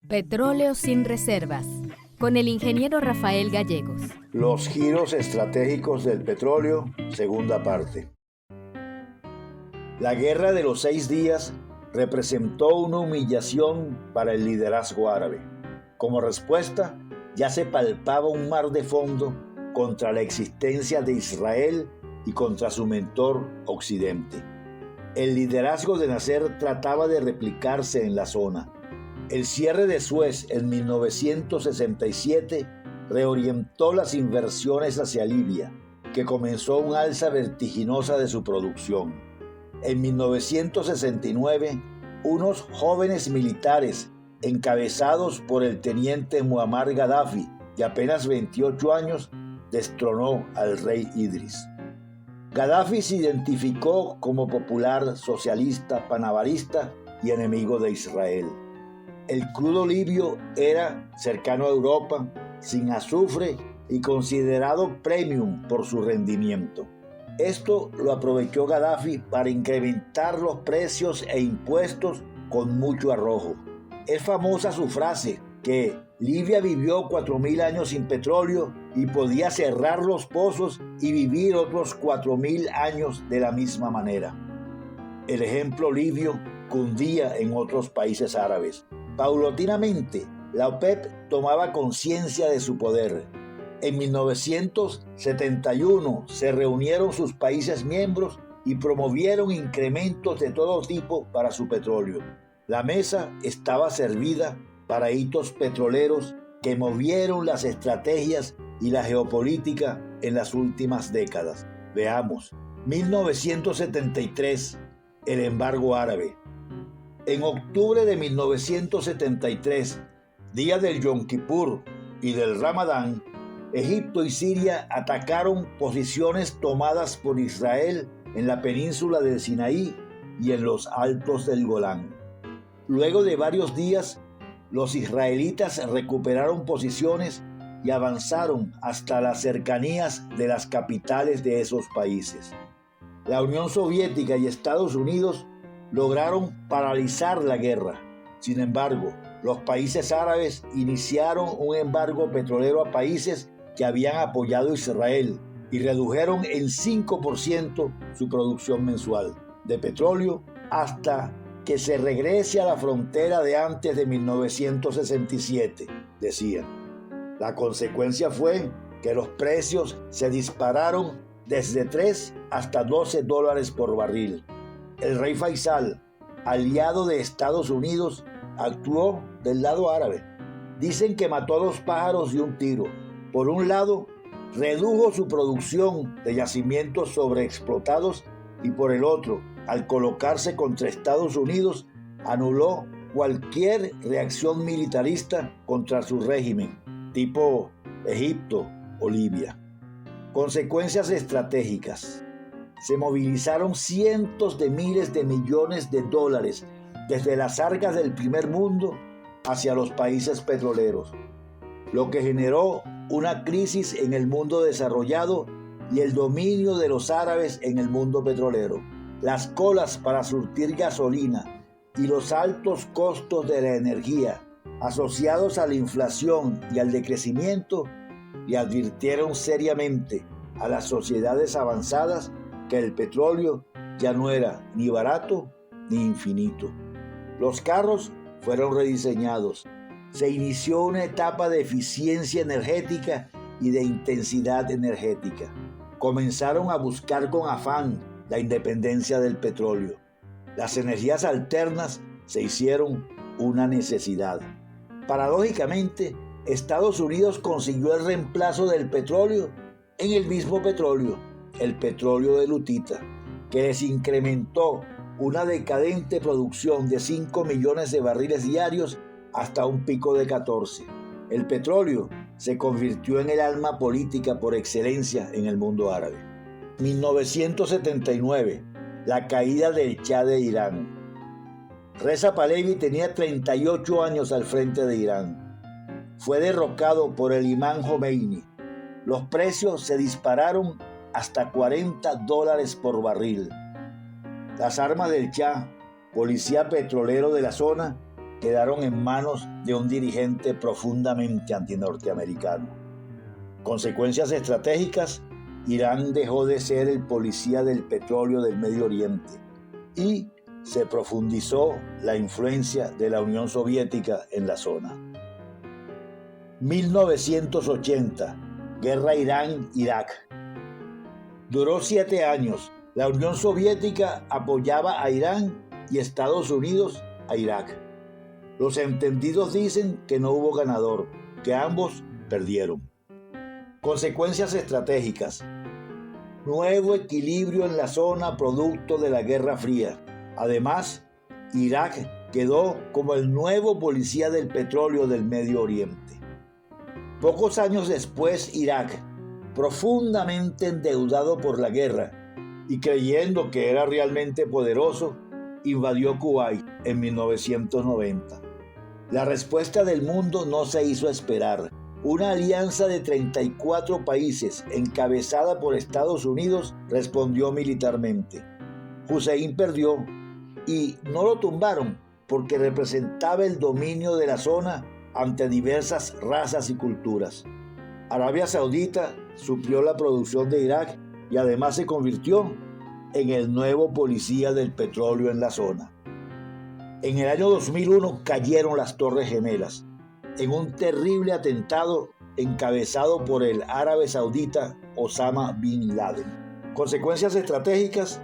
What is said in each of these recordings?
Petróleo sin reservas, con el ingeniero Rafael Gallegos. Los giros estratégicos del petróleo, segunda parte. La Guerra de los 6 días representó una humillación para el liderazgo árabe. Como respuesta, ya se palpaba un mar de fondo contra la existencia de Israel y contra su mentor Occidente. El liderazgo de Nasser trataba de replicarse en la zona. El cierre de Suez en 1967 reorientó las inversiones hacia Libia, que comenzó un alza vertiginosa de su producción. En 1969, unos jóvenes militares, encabezados por el teniente Muammar Gaddafi, de apenas 28 años, destronó al rey Idris. Gaddafi se identificó como popular, socialista, panavarista y enemigo de Israel. El crudo libio era cercano a Europa, sin azufre y considerado premium por su rendimiento. Esto lo aprovechó Gaddafi para incrementar los precios e impuestos con mucho arrojo. Es famosa su frase que Libia vivió 4.000 años sin petróleo y podía cerrar los pozos y vivir otros 4.000 años de la misma manera. El ejemplo libio cundía en otros países árabes. Paulatinamente, la OPEP tomaba conciencia de su poder. En 1971 se reunieron sus países miembros y promovieron incrementos de todo tipo para su petróleo. La mesa estaba servida para hitos petroleros que movieron las estrategias y la geopolítica en las últimas décadas. Veamos, 1973, el embargo árabe. En octubre de 1973, día del Yom Kippur y del Ramadán, Egipto y Siria atacaron posiciones tomadas por Israel en la península del Sinaí y en los altos del Golán. Luego de varios días, los israelitas recuperaron posiciones y avanzaron hasta las cercanías de las capitales de esos países. La Unión Soviética y Estados Unidos lograron paralizar la guerra. Sin embargo, los países árabes iniciaron un embargo petrolero a países que habían apoyado a Israel y redujeron en 5% su producción mensual de petróleo hasta que se regrese a la frontera de antes de 1967, decían. La consecuencia fue que los precios se dispararon desde 3 hasta $12 por barril. El rey Faisal, aliado de Estados Unidos, actuó del lado árabe. Dicen que mató a 2 pájaros de un tiro. Por un lado, redujo su producción de yacimientos sobreexplotados y por el otro, al colocarse contra Estados Unidos, anuló cualquier reacción militarista contra su régimen, tipo Egipto o Libia. Consecuencias estratégicas. Se movilizaron cientos de miles de millones de dólares desde las arcas del primer mundo hacia los países petroleros, lo que generó una crisis en el mundo desarrollado y el dominio de los árabes en el mundo petrolero. Las colas para surtir gasolina y los altos costos de la energía asociados a la inflación y al decrecimiento le advirtieron seriamente a las sociedades avanzadas que el petróleo ya no era ni barato ni infinito. Los carros fueron rediseñados. Se inició una etapa de eficiencia energética y de intensidad energética. Comenzaron a buscar con afán la independencia del petróleo. Las energías alternas se hicieron una necesidad. Paradójicamente, Estados Unidos consiguió el reemplazo del petróleo en el mismo petróleo, el petróleo de lutita, que les incrementó una decadente producción de 5 millones de barriles diarios hasta un pico de 14. El petróleo se convirtió en el alma política por excelencia en el mundo árabe. 1979, la caída del Shah de Irán. Reza Pahlavi tenía 38 años al frente de Irán. Fue derrocado por el imán Jomeini. Los precios se dispararon hasta $40 por barril. Las armas del Shah, policía petrolero de la zona, quedaron en manos de un dirigente profundamente antinorteamericano. Consecuencias estratégicas: Irán dejó de ser el policía del petróleo del Medio Oriente y se profundizó la influencia de la Unión Soviética en la zona. 1980, Guerra Irán-Irak. Duró 7 años. La Unión Soviética apoyaba a Irán y Estados Unidos a Irak. Los entendidos dicen que no hubo ganador, que ambos perdieron. Consecuencias estratégicas: nuevo equilibrio en la zona producto de la Guerra Fría. Además, Irak quedó como el nuevo policía del petróleo del Medio Oriente. Pocos años después, Irak, profundamente endeudado por la guerra y creyendo que era realmente poderoso, invadió Kuwait en 1990. La respuesta del mundo no se hizo esperar. Una alianza de 34 países, encabezada por Estados Unidos, respondió militarmente. Hussein perdió y no lo tumbaron porque representaba el dominio de la zona ante diversas razas y culturas. Arabia Saudita suplió la producción de Irak y además se convirtió en el nuevo policía del petróleo en la zona. En el año 2001 cayeron las Torres Gemelas en un terrible atentado encabezado por el árabe saudita Osama Bin Laden. Consecuencias estratégicas: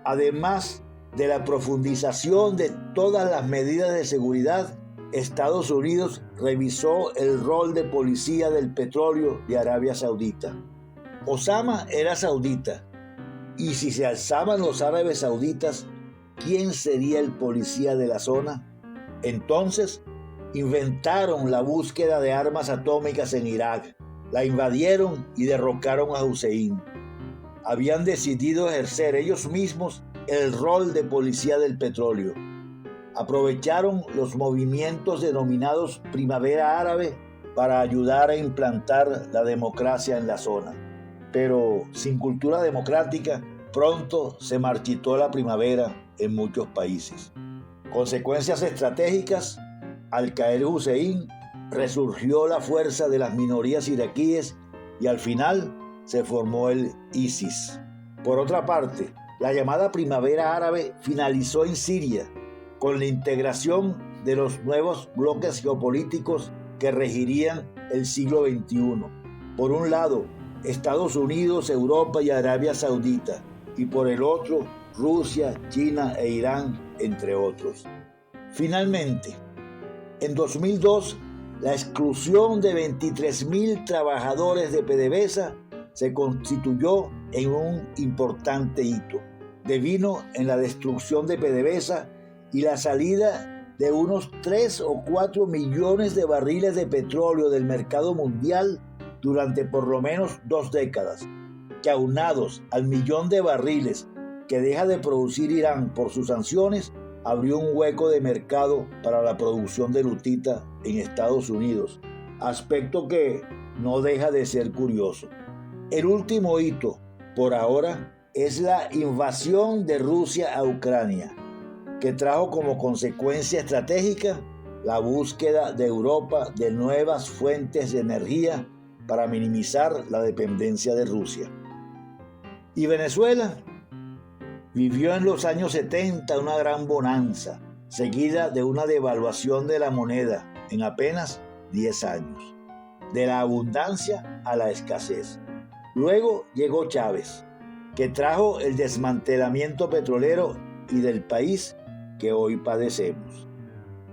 además de la profundización de todas las medidas de seguridad, Estados Unidos revisó el rol de policía del petróleo de Arabia Saudita. Osama era saudita, y si se alzaban los árabes sauditas, ¿quién sería el policía de la zona? Entonces, inventaron la búsqueda de armas atómicas en Irak, la invadieron y derrocaron a Hussein. Habían decidido ejercer ellos mismos el rol de policía del petróleo. Aprovecharon los movimientos denominados Primavera Árabe para ayudar a implantar la democracia en la zona. Pero sin cultura democrática, pronto se marchitó la primavera en muchos países. Consecuencias estratégicas: al caer Hussein, resurgió la fuerza de las minorías iraquíes y al final se formó el ISIS. Por otra parte, la llamada Primavera Árabe finalizó en Siria con la integración de los nuevos bloques geopolíticos que regirían el siglo XXI. Por un lado, Estados Unidos, Europa y Arabia Saudita, y por el otro, Rusia, China e Irán, entre otros. Finalmente, en 2002, la exclusión de 23.000 trabajadores de PDVSA se constituyó en un importante hito. Devino en la destrucción de PDVSA y la salida de unos 3 o 4 millones de barriles de petróleo del mercado mundial durante por lo menos 2 décadas, que aunados al 1.000.000 de barriles que deja de producir Irán por sus sanciones, abrió un hueco de mercado para la producción de lutita en Estados Unidos, aspecto que no deja de ser curioso. El último hito, por ahora, es la invasión de Rusia a Ucrania, que trajo como consecuencia estratégica la búsqueda de Europa de nuevas fuentes de energía para minimizar la dependencia de Rusia. Y Venezuela vivió en los años 70 una gran bonanza, seguida de una devaluación de la moneda en apenas 10 años, de la abundancia a la escasez. Luego llegó Chávez, que trajo el desmantelamiento petrolero y del país que hoy padecemos.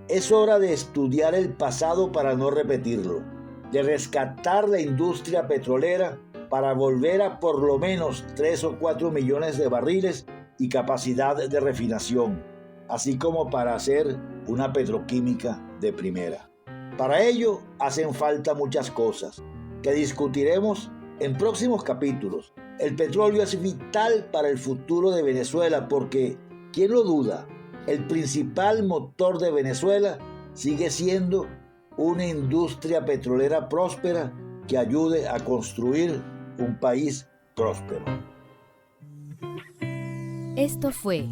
Es hora de estudiar el pasado para no repetirlo, de rescatar la industria petrolera para volver a por lo menos 3 o 4 millones de barriles y capacidad de refinación, así como para hacer una petroquímica de primera. Para ello hacen falta muchas cosas que discutiremos en próximos capítulos. El petróleo es vital para el futuro de Venezuela porque, ¿quién lo duda?, el principal motor de Venezuela sigue siendo una industria petrolera próspera que ayude a construir un país próspero. Esto fue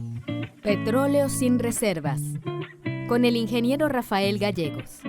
Petróleo sin Reservas, con el ingeniero Rafael Gallegos.